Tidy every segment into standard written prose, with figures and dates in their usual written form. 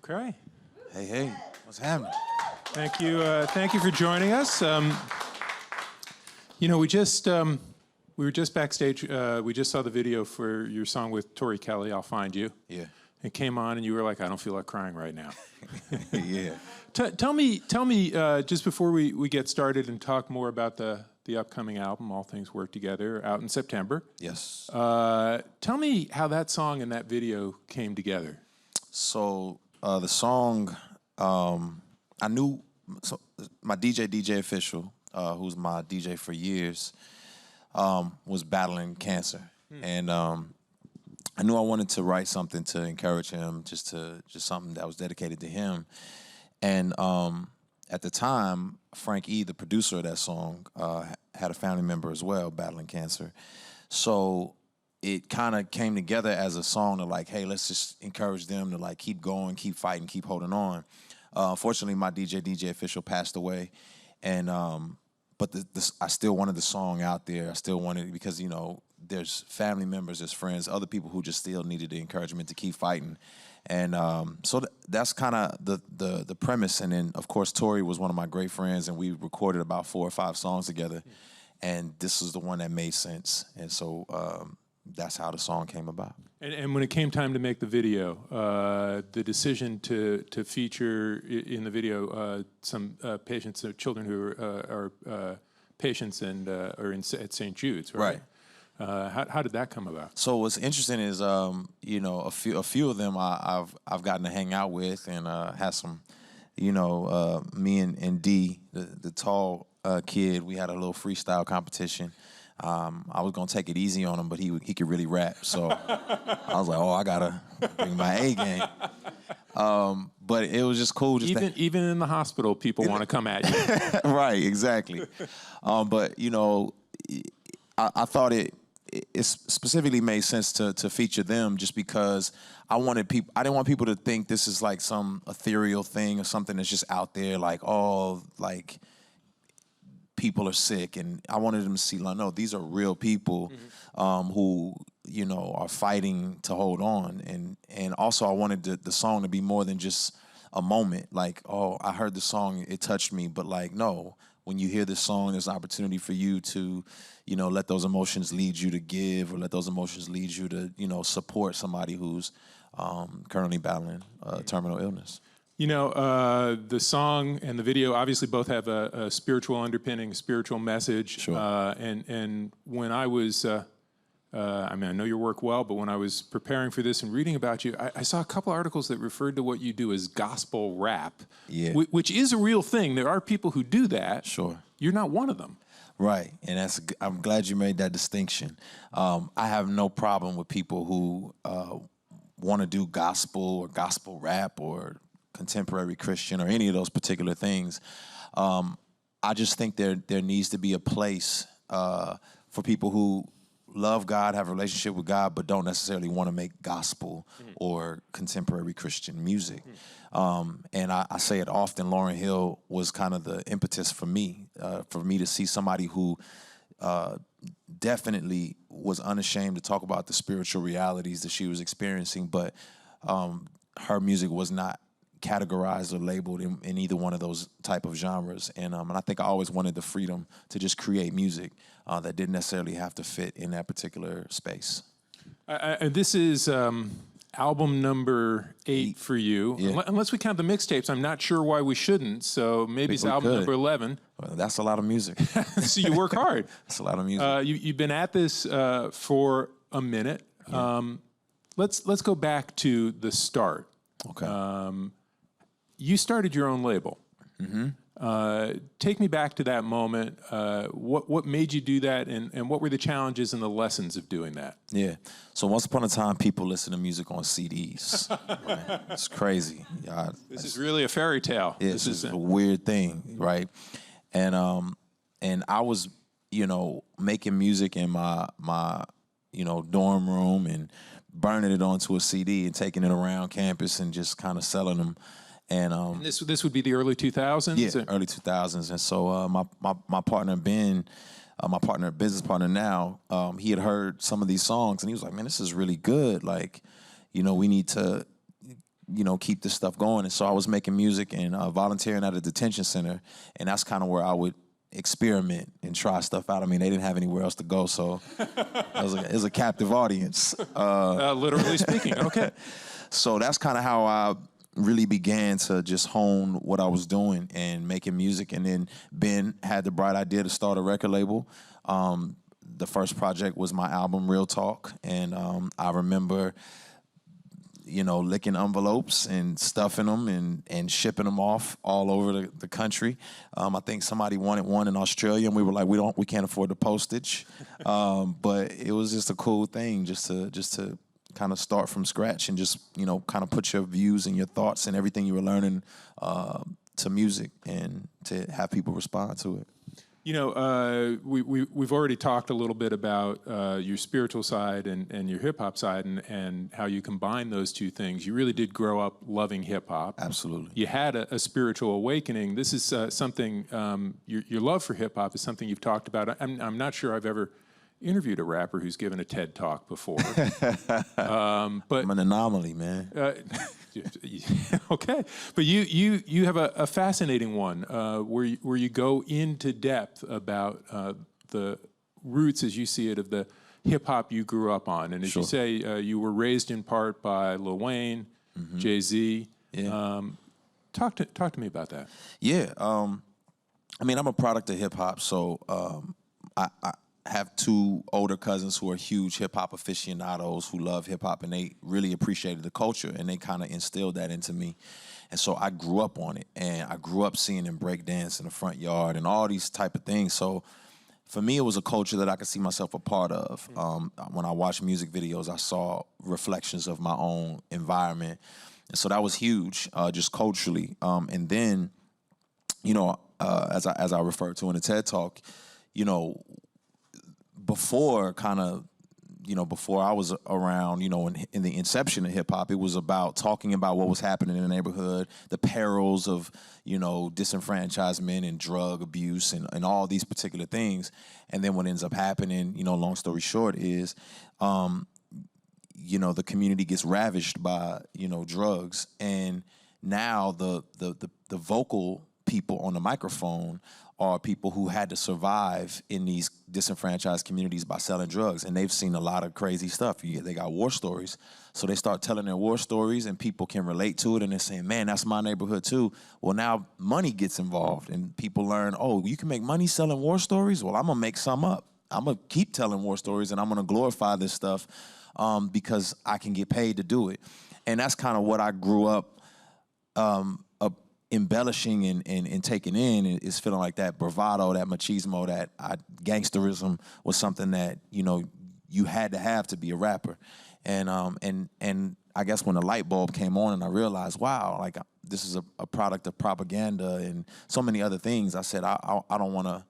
Lecrae. Hey, hey, what's happening? Thank you for joining us. You know, we were just backstage. We just saw the video for your song with Tori Kelly, "I'll Find You." Yeah. It came on, and you were like, "I don't feel like crying right now." Yeah. Tell me, just before we get started and talk more about the upcoming album, All Things Work Together, out in September. Yes. Tell me how that song and that video came together. So the song, I knew my DJ Official, who's my DJ for years, was battling cancer, and I knew I wanted to write something to encourage him, just something that was dedicated to him. And at the time, Frank E., the producer of that song, had a family member as well battling cancer. So it kind of came together as a song to like, hey, let's just encourage them to like keep going, keep fighting, keep holding on. Unfortunately, my DJ Official passed away, and but I still wanted the song out there. I still wanted it because, you know, there's family members, there's friends, other people who just still needed the encouragement to keep fighting. And so that's kind of the premise. And then, of course, Tori was one of my great friends, and we recorded about 4 or 5 songs together. And this is the one that made sense. And so that's how the song came about. And when it came time to make the video, the decision to feature in the video some patients, children who are patients and are at St. Jude's, right? Right. How did that come about? So what's interesting is, you know, a few of them I've gotten to hang out with and had some, you know, me and D, the tall kid, we had a little freestyle competition. I was gonna take it easy on him, but he could really rap. So I was like, oh, I gotta bring my A game. But it was just cool. Even in the hospital, people want to come at you. Right, exactly. But you know, I thought it specifically made sense to feature them just because I didn't want people to think this is like some ethereal thing or something that's just out there, like, oh, like people are sick, and I wanted them to see, like, no, these are real people who, you know, are fighting to hold on, and also I wanted the song to be more than just a moment, like, oh, I heard the song, it touched me, but like, no, when you hear this song, there's an opportunity for you to, you know, let those emotions lead you to give, or let those emotions lead you to, you know, support somebody who's currently battling terminal illness. You know, the song and the video obviously both have a spiritual underpinning, a spiritual message. Sure. And when I was, I mean, I know your work well, but when I was preparing for this and reading about you, I saw a couple articles that referred to what you do as gospel rap, which is a real thing. There are people who do that. Sure. You're not one of them. Right, and I'm glad you made that distinction. I have no problem with people who want to do gospel or gospel rap or contemporary Christian or any of those particular things. I just think there needs to be a place for people who love God, have a relationship with God, but don't necessarily want to make gospel or contemporary Christian music. And I say it often, Lauryn Hill was kind of the impetus for me to see somebody who definitely was unashamed to talk about the spiritual realities that she was experiencing, but her music was not categorized or labeled in either one of those type of genres. And I think I always wanted the freedom to just create music that didn't necessarily have to fit in that particular space. This is album number 8 for you. Yeah. Unless we count the mixtapes, I'm not sure why we shouldn't. So maybe it's album number 11. Well, that's a lot of music. So you work hard. That's a lot of music. You've been at this for a minute. Yeah. Let's go back to the start. Okay. You started your own label. Take me back to that moment. What made you do that, and what were the challenges and the lessons of doing that? Yeah. So once upon a time, people listen to music on CDs. Right? It's crazy. This is really a fairy tale. This is a weird thing, right? And I was, you know, making music in my you know, dorm room and burning it onto a CD and taking it around campus and just kind of selling them. And this would be the early 2000s? Yeah, early 2000s. And so my partner, Ben, my business partner now, he had heard some of these songs and he was like, man, this is really good. Like, you know, we need to keep this stuff going. And so I was making music and volunteering at a detention center, and that's kind of where I would experiment and try stuff out. I mean, they didn't have anywhere else to go, so it was a captive audience. Literally speaking, okay. So that's kind of how I really began to just hone what I was doing and making music. And then Ben had the bright idea to start a record label. The first project was my album, Real Talk, and I remember licking envelopes and stuffing them and shipping them off all over the country. I think somebody wanted one in Australia, and we were like, we can't afford the postage. But it was just a cool thing just to kind of start from scratch and just, kind of put your views and your thoughts and everything you were learning to music and to have people respond to it. We've already talked a little bit about your spiritual side and your hip-hop side and how you combine those two things. You really did grow up loving hip-hop. Absolutely. You had a spiritual awakening. This is something, your love for hip-hop is something you've talked about. I'm not sure I've ever interviewed a rapper who's given a TED Talk before. But I'm an anomaly, man. Okay, but you have a fascinating one where you go into depth about the roots, as you see it, of the hip hop you grew up on, and as Sure. you say, you were raised in part by Lil Wayne, Jay-Z. Yeah. Talk to me about that. Yeah, I mean, I'm a product of hip hop, so I have two older cousins who are huge hip-hop aficionados who love hip-hop, and they really appreciated the culture, and they kind of instilled that into me. And so I grew up on it, and I grew up seeing them break dance in the front yard and all these type of things. So for me, it was a culture that I could see myself a part of. When I watched music videos, I saw reflections of my own environment. And so that was huge, just culturally. And then, as I referred to in the TED Talk, before I was around, in the inception of hip hop, it was about talking about what was happening in the neighborhood, the perils of, disenfranchisement and drug abuse and all these particular things. And then what ends up happening, long story short, is, the community gets ravished by, drugs. And now the vocal people on the microphone are people who had to survive in these disenfranchised communities by selling drugs. And they've seen a lot of crazy stuff. They got war stories. So they start telling their war stories and people can relate to it. And they're saying, man, that's my neighborhood too. Well, now money gets involved and people learn, oh, you can make money selling war stories? Well, I'm going to make some up. I'm going to keep telling war stories and I'm going to glorify this stuff because I can get paid to do it. And that's kind of what I grew up embellishing and taking in, is feeling like that bravado, that machismo, that gangsterism was something that you had to have to be a rapper, and I guess when the light bulb came on and I realized, wow, like this is a product of propaganda and so many other things. I said I don't want to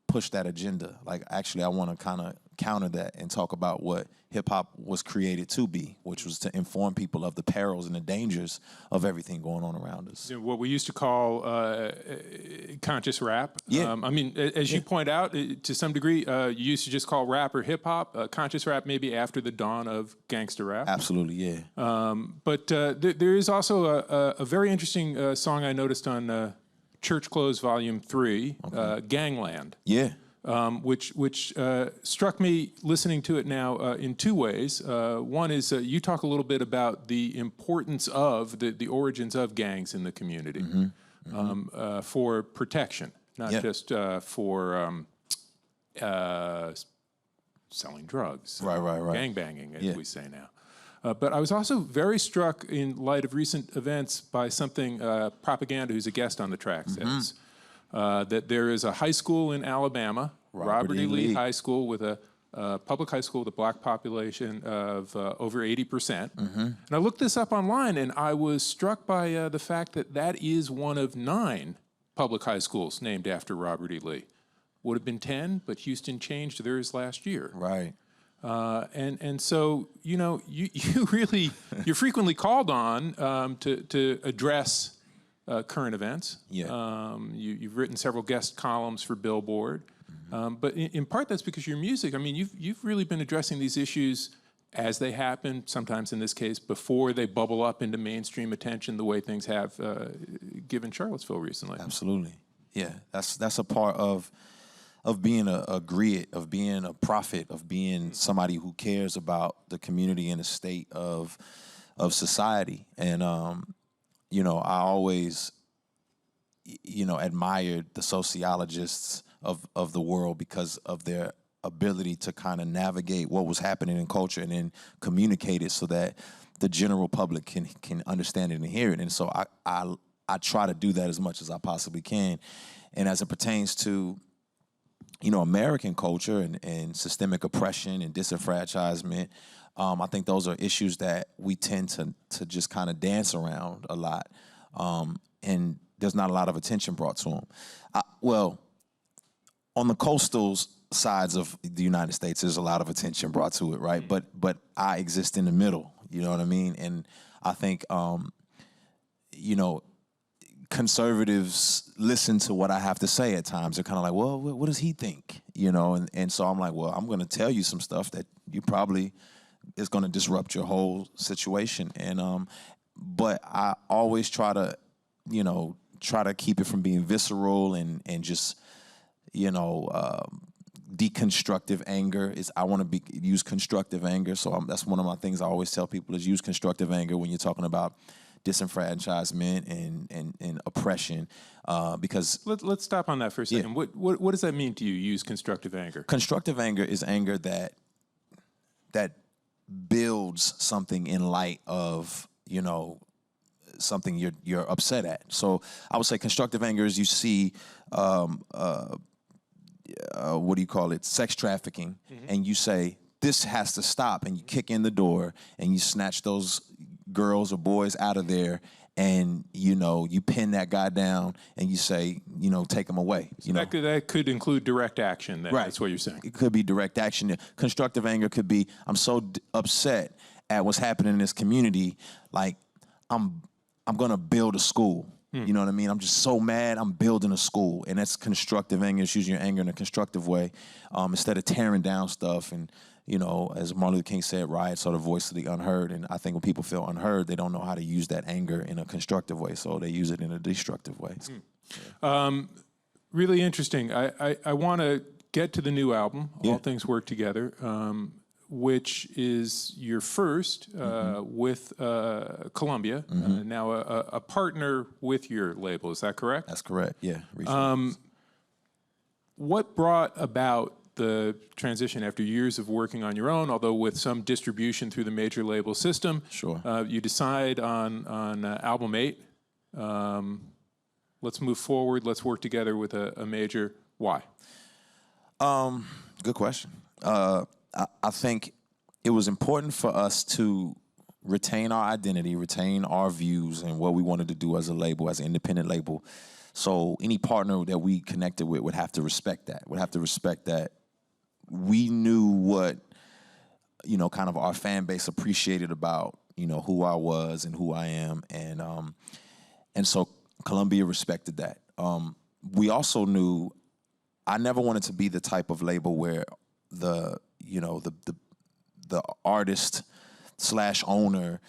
push that agenda. Like actually, I want to kind of counter that and talk about what hip-hop was created to be, which was to inform people of the perils and the dangers of everything going on around us. What we used to call conscious rap. Yeah. I mean, as you point out, to some degree, you used to just call rap or hip-hop. Conscious rap maybe after the dawn of gangster rap. Absolutely, yeah. But there is also a very interesting song I noticed on Church Clothes Volume 3, Gangland. Yeah. Which struck me listening to it now in two ways. One is you talk a little bit about the importance of the origins of gangs in the community for protection, not just for selling drugs, right. gang banging, as we say now. But I was also very struck in light of recent events by something Propaganda, who's a guest on the track, says. That there is a high school in Alabama, Robert E. Lee High School, with a public high school with a black population of over 80%. And I looked this up online, and I was struck by the fact that that is one of 9 public high schools named after Robert E. Lee. Would have been 10, but Houston changed theirs last year. Right. And so, you really, you're frequently called on to address current events. Yeah. You've written several guest columns for Billboard. But in part that's because your music, I mean, you've really been addressing these issues as they happen, sometimes in this case, before they bubble up into mainstream attention the way things have given Charlottesville recently. Absolutely. Yeah, that's a part of being a griot, of being a prophet, of being somebody who cares about the community and the state of society. And, you know, I always, you know, admired the sociologists of the world because of their ability to kind of navigate what was happening in culture and then communicate it so that the general public can understand it and hear it. And so I try to do that as much as I possibly can. And as it pertains to, you know, American culture and systemic oppression and disenfranchisement, I think those are issues that we tend to just kind of dance around a lot. And there's not a lot of attention brought to them. Well, on the coastal sides of the United States, there's a lot of attention brought to it, right? But I exist in the middle, you know what I mean? And I think, you know, conservatives listen to what I have to say at times. They're kind of like, well, what does he think? You know, and so I'm like, well, I'm going to tell you some stuff that you probably is going to disrupt your whole situation. And but I always try to, you know, keep it from being visceral and just, you know, deconstructive anger. I want to use constructive anger. So that's one of my things I always tell people is use constructive anger when you're talking about disenfranchisement and oppression, because let's stop on that for a second. Yeah. What does that mean to you? Use constructive anger. Constructive anger is anger that builds something in light of, you know, something you're upset at. So I would say constructive anger is you see what do you call it? Sex trafficking, and you say this has to stop, and you kick in the door and you snatch those girls or boys out of there, and you know you pin that guy down and you say, you know, take him away. So that could include direct action. Then. Right, that's what you're saying. It could be direct action. Constructive anger could be, I'm so upset at what's happening in this community, like I'm gonna build a school. You know what I mean? I'm just so mad, I'm building a school. And that's constructive anger. It's using your anger in a constructive way, instead of tearing down stuff. And, you know, as Martin Luther King said, riots are the voice of the unheard. And I think when people feel unheard, they don't know how to use that anger in a constructive way. So they use it in a destructive way. Yeah. Really interesting. I want to get to the new album, All Things Work Together, which is your first with Columbia, now a partner with your label. Is that correct? That's correct, yeah. What brought about the transition after years of working on your own, although with some distribution through the major label system? Sure. You decide on album 8. Let's move forward. Let's work together with a major. Why? Good question. I think it was important for us to retain our identity, retain our views and what we wanted to do as a label, as an independent label. So any partner that we connected with would have to respect that, we knew what, you know, kind of our fan base appreciated about, you know, who I was and who I am. And so Columbia respected that. We also knew I never wanted to be the type of label where the artist / owner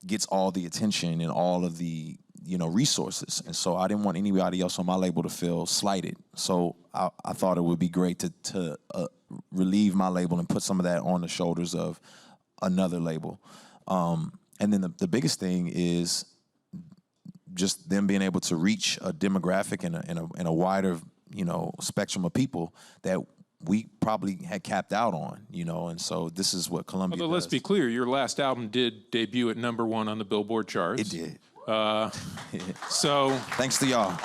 gets all the attention and all of the, you know, resources. And so I didn't want anybody else on my label to feel slighted. So I thought it would be great to relieve my label and put some of that on the shoulders of another label. And then the biggest thing is just them being able to reach a demographic and a wider, you know, spectrum of people that we probably had capped out on, you know, and so this is what Columbia does. Let's be clear, your last album did debut at #1 on the Billboard charts. It did. So thanks to y'all.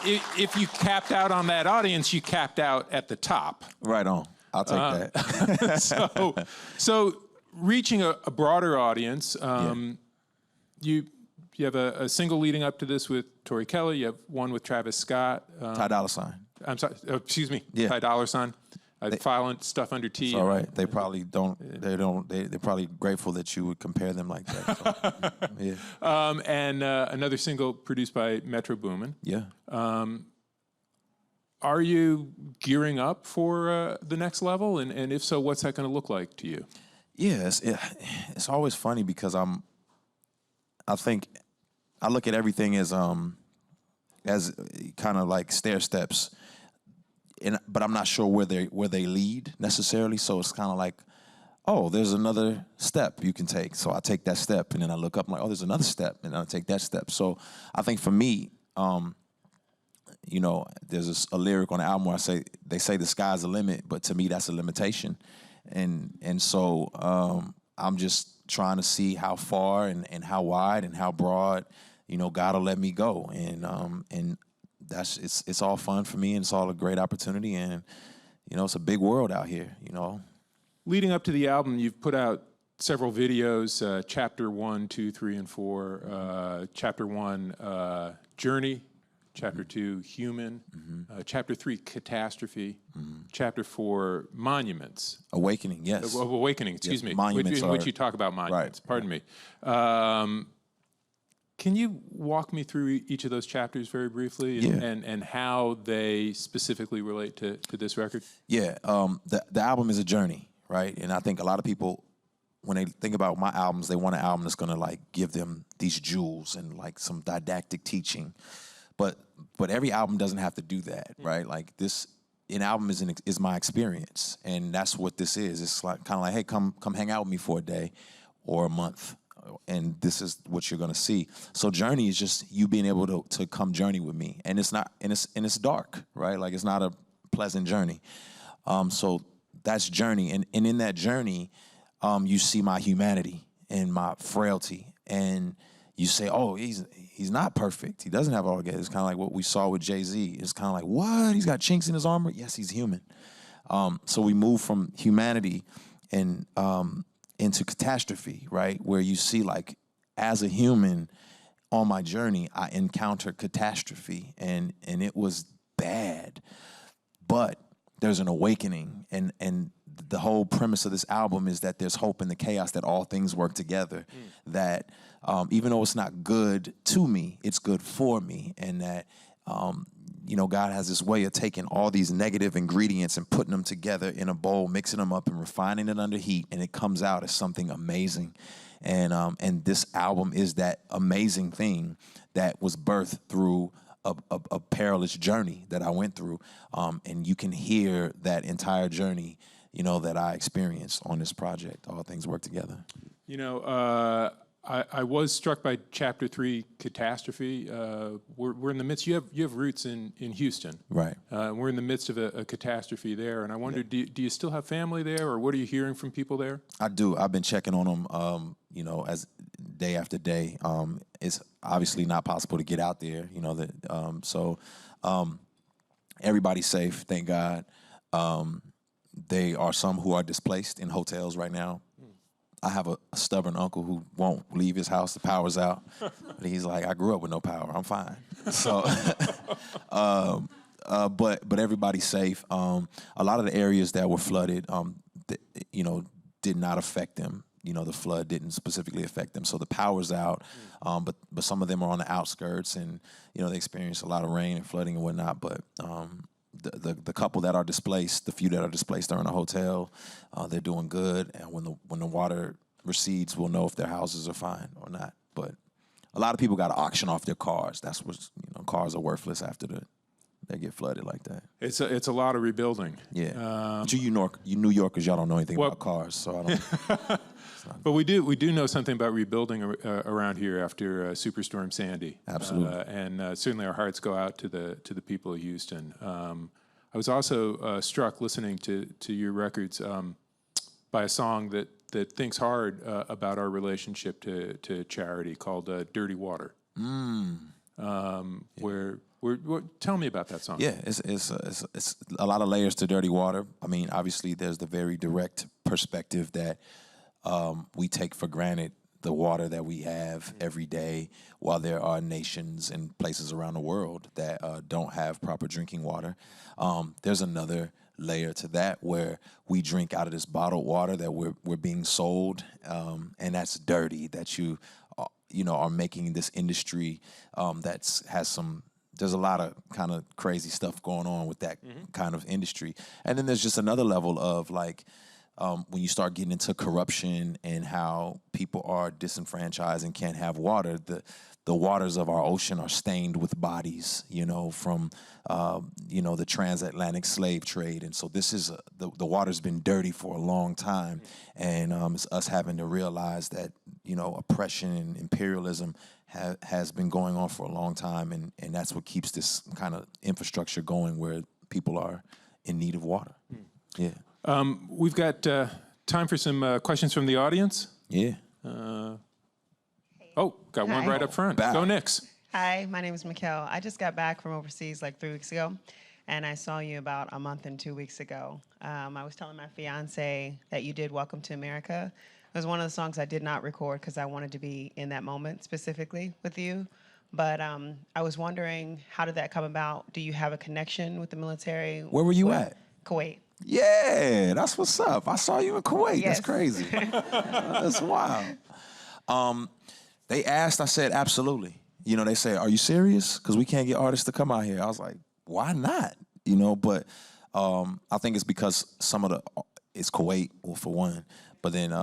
If you capped out on that audience, you capped out at the top. Right on. I'll take that. So reaching a broader audience, you have a single leading up to this with Tori Kelly. You have one with Travis Scott. Ty Dolla $ign. I'm sorry. Excuse me. Yeah. Ty Dolla $ign. Filing stuff under T. It's all right. They probably don't. They're probably grateful that you would compare them like that. So, yeah. And another single produced by Metro Boomin. Yeah. Are you gearing up for the next level? And if so, what's that going to look like to you? Yeah, it's always funny because I think I look at everything as kind of like stair steps, but I'm not sure where they lead necessarily. So it's kind of like, oh, there's another step you can take. So I take that step, and then I look up, I'm like, oh, there's another step, and I take that step. So I think for me, you know, there's a lyric on the album where they say the sky's the limit, but to me that's a limitation, and so I'm just trying to see how far and how wide and how broad, you know, God will let me go, and that's it's all fun for me, and it's all a great opportunity, and you know, it's a big world out here, you know. Leading up to the album, you've put out several videos, chapter 1, 2, 3, and 4. Chapter 1, Journey. Chapter 2, Human. Chapter 3, Catastrophe. Chapter 4, Monuments. Awakening, yes. Awakening, excuse me. Monuments in which you talk about monuments. Right. Pardon me. Can you walk me through each of those chapters very briefly, and how they specifically relate to this record? Yeah, the album is a journey, right? And I think a lot of people, when they think about my albums, they want an album that's gonna like give them these jewels and like some didactic teaching. But every album doesn't have to do that, right? Like an album is my experience, and that's what this is. It's like kind of like, hey, come hang out with me for a day or a month, and this is what you're gonna see. So Journey is just you being able to come journey with me, and it's not and it's dark, right? Like it's not a pleasant journey. So that's Journey, and in that journey, you see my humanity and my frailty, and you say, oh, he's not perfect. He doesn't have all the. It's kind of like what we saw with Jay-Z. It's kind of like, what? He's got chinks in his armor? Yes, he's human. So we move from humanity and into catastrophe, right? Where you see, like, as a human on my journey, I encountered catastrophe, and it was bad. But there's an awakening, and the whole premise of this album is that there's hope in the chaos, that all things work together, that even though it's not good to me, it's good for me, and that, you know, God has this way of taking all these negative ingredients and putting them together in a bowl, mixing them up and refining it under heat, and it comes out as something amazing. And this album is that amazing thing that was birthed through a perilous journey that I went through, and you can hear that entire journey, you know, that I experienced on this project. All things work together. You know, I was struck by Chapter 3, Catastrophe. We're in the midst. You have roots in Houston, right? We're in the midst of a catastrophe there, and I wonder, do you still have family there, or what are you hearing from people there? I do. I've been checking on them, you know, as day after day. It's obviously not possible to get out there, you know. So everybody's safe, thank God. There are some who are displaced in hotels right now. I have a stubborn uncle who won't leave his house. The power's out. But he's like, I grew up with no power. I'm fine. So, but everybody's safe. A lot of the areas that were flooded, you know, did not affect them. You know, the flood didn't specifically affect them. So the power's out. But some of them are on the outskirts, and you know, they experience a lot of rain and flooding and whatnot. But the couple that are displaced, the few that are displaced, are in a hotel. They're doing good, and when the water recedes, we'll know if their houses are fine or not. But a lot of people got to auction off their cars. That's what, you know, cars are worthless after they get flooded like that. It's a lot of rebuilding. Yeah. But you New Yorkers, y'all don't know anything about cars, so I don't. But we do know something about rebuilding around here after Superstorm Sandy. Absolutely. And certainly our hearts go out to the people of Houston. I was also struck listening to your records by a song that thinks hard about our relationship to charity, called Dirty Water. Where tell me about that song. Yeah, it's a lot of layers to Dirty Water. I mean, obviously there's the very direct perspective that we take for granted the water that we have every day, while there are nations and places around the world that don't have proper drinking water. There's another layer to that where we drink out of this bottled water that we're being sold, and that's dirty. That you know, are making this industry there's a lot of kind of crazy stuff going on with that kind of industry. And then there's just another level of like, when you start getting into corruption and how people are disenfranchised and can't have water, the waters of our ocean are stained with bodies, from, the transatlantic slave trade. And so this is, the water's been dirty for a long time. And it's us having to realize that, oppression and imperialism has been going on for a long time. And that's what keeps this kind of infrastructure going where people are in need of water. Yeah. We've got time for some questions from the audience. Yeah. Got one right up front. Back. Go Knicks. Hi, my name is Mikkel. I just got back from overseas like 3 weeks ago, and I saw you about a month and 2 weeks ago. I was telling my fiance that you did Welcome to America. It was one of the songs I did not record because I wanted to be in that moment specifically with you. But I was wondering, how did that come about? Do you have a connection with the military? Where were you at? Kuwait. Yeah, that's what's up. I saw you in Kuwait. Yes. That's crazy. That's wild. They asked, I said, absolutely. They say, are you serious? Because we can't get artists to come out here. I was like, why not? But I think it's because it's Kuwait, well, for one. But then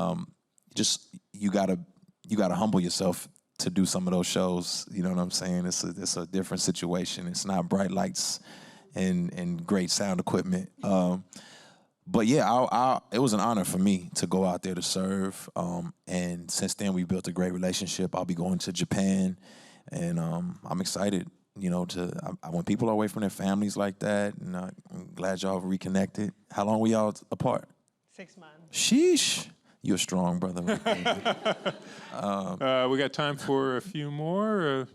just you gotta humble yourself to do some of those shows. You know what I'm saying? It's a different situation. It's not bright lights and great sound equipment. But yeah, it was an honor for me to go out there to serve. And since then, we built a great relationship. I'll be going to Japan, and I'm excited, when people are away from their families like that, and I'm glad y'all reconnected. How long were y'all apart? 6 months. Sheesh. You're strong, brother. We got time for a few more.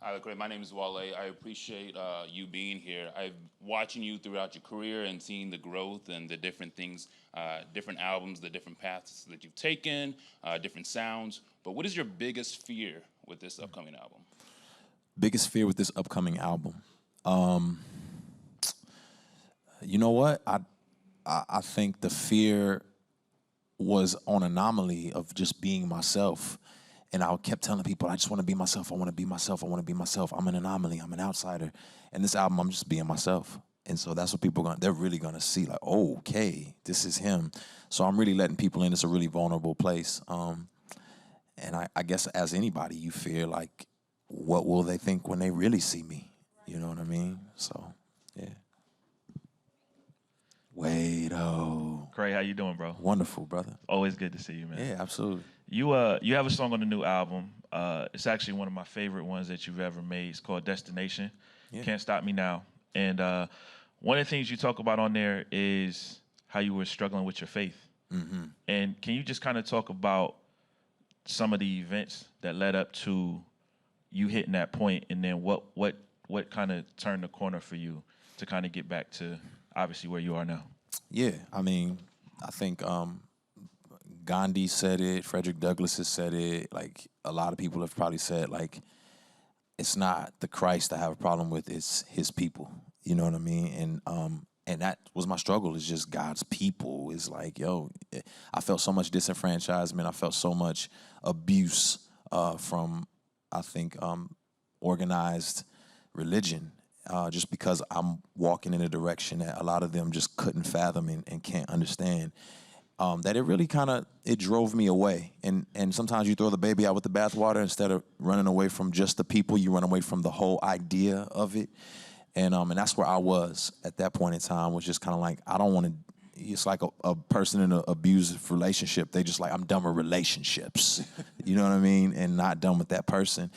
Hi, Lecrae. My name is Wale. I appreciate you being here. I've watching you throughout your career and seeing the growth and the different things, different albums, the different paths that you've taken, different sounds. But what is your biggest fear with this upcoming album? Biggest fear with this upcoming album? You know what? I think the fear was on Anomaly of just being myself. And I kept telling people, I just want to be myself. I want to be myself. I want to be myself. I'm an anomaly. I'm an outsider. And this album, I'm just being myself. And so that's what they're really going to see. Like, oh, okay, this is him. So I'm really letting people in. It's a really vulnerable place. And I guess as anybody, you fear, like, what will they think when they really see me? You know what I mean? So, yeah. Wade-o. Cray, how you doing, bro? Wonderful, brother. Always good to see you, man. Yeah, absolutely. You have a song on the new album. It's actually one of my favorite ones that you've ever made. It's called Destination. Yeah. Can't Stop Me Now. And one of the things you talk about on there is how you were struggling with your faith. Mm-hmm. And can you just kind of talk about some of the events that led up to you hitting that point, and then what kind of turned the corner for you to kind of get back to obviously where you are now? Yeah, I mean, I think Gandhi said it, Frederick Douglass has said it, like a lot of people have probably said, like, it's not the Christ I have a problem with, it's his people. You know what I mean? And that was my struggle, is just God's people. It's like, yo, I felt so much disenfranchisement. I felt so much abuse from, I think, organized religion, just because I'm walking in a direction that a lot of them just couldn't fathom and can't understand. That it really it drove me away. And sometimes you throw the baby out with the bathwater. Instead of running away from just the people, you run away from the whole idea of it. And that's where I was at that point in time, was just kind of like, I don't want to, it's like a person in an abusive relationship. They just like, I'm done with relationships, you know what I mean? And not done with that person.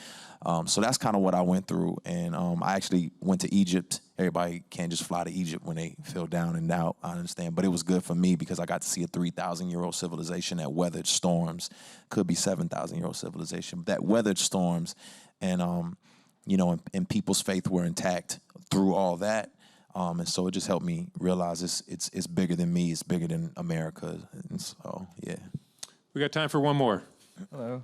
So that's kind of what I went through. And I actually went to Egypt. Everybody can't just fly to Egypt when they feel down and out, I understand. But it was good for me because I got to see a 3,000-year-old civilization that weathered storms. Could be 7,000-year-old civilization, that weathered storms. And, and people's faith were intact through all that. And so it just helped me realize it's bigger than me. It's bigger than America. And so, yeah. We got time for one more. Hello.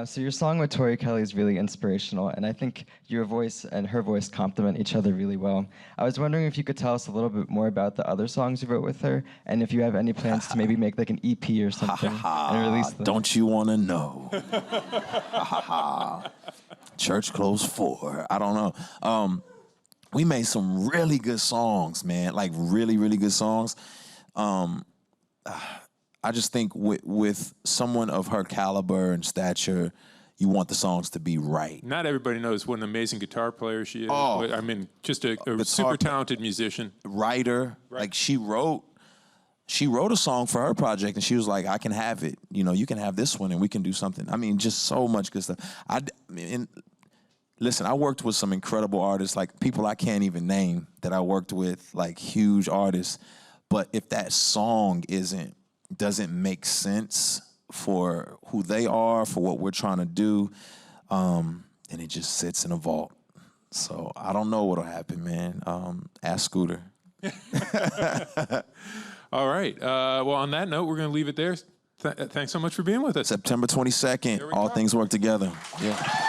So your song with Tori Kelly is really inspirational, and I think your voice and her voice complement each other really well. I was wondering if you could tell us a little bit more about the other songs you wrote with her, and if you have any plans to maybe make like an EP or something and release them. Don't you want to know? Church closed 4. I don't know. We made some really good songs, man. Like really, really good songs. I just think with someone of her caliber and stature, you want the songs to be right. Not everybody knows what an amazing guitar player she is. Oh. I mean, just a super talented musician. Writer. Right. Like she wrote a song for her project, and she was like, I can have it. You know, you can have this one, and we can do something. I mean, just so much good stuff. Listen, I worked with some incredible artists, like people I can't even name that I worked with, like huge artists. But if that song doesn't make sense for who they are, for what we're trying to do, and it just sits in a vault. So I don't know what'll happen, man. Ask Scooter. All right. Well, on that note, we're going to leave it there. Thanks so much for being with us. September 22nd, all things work together. Yeah.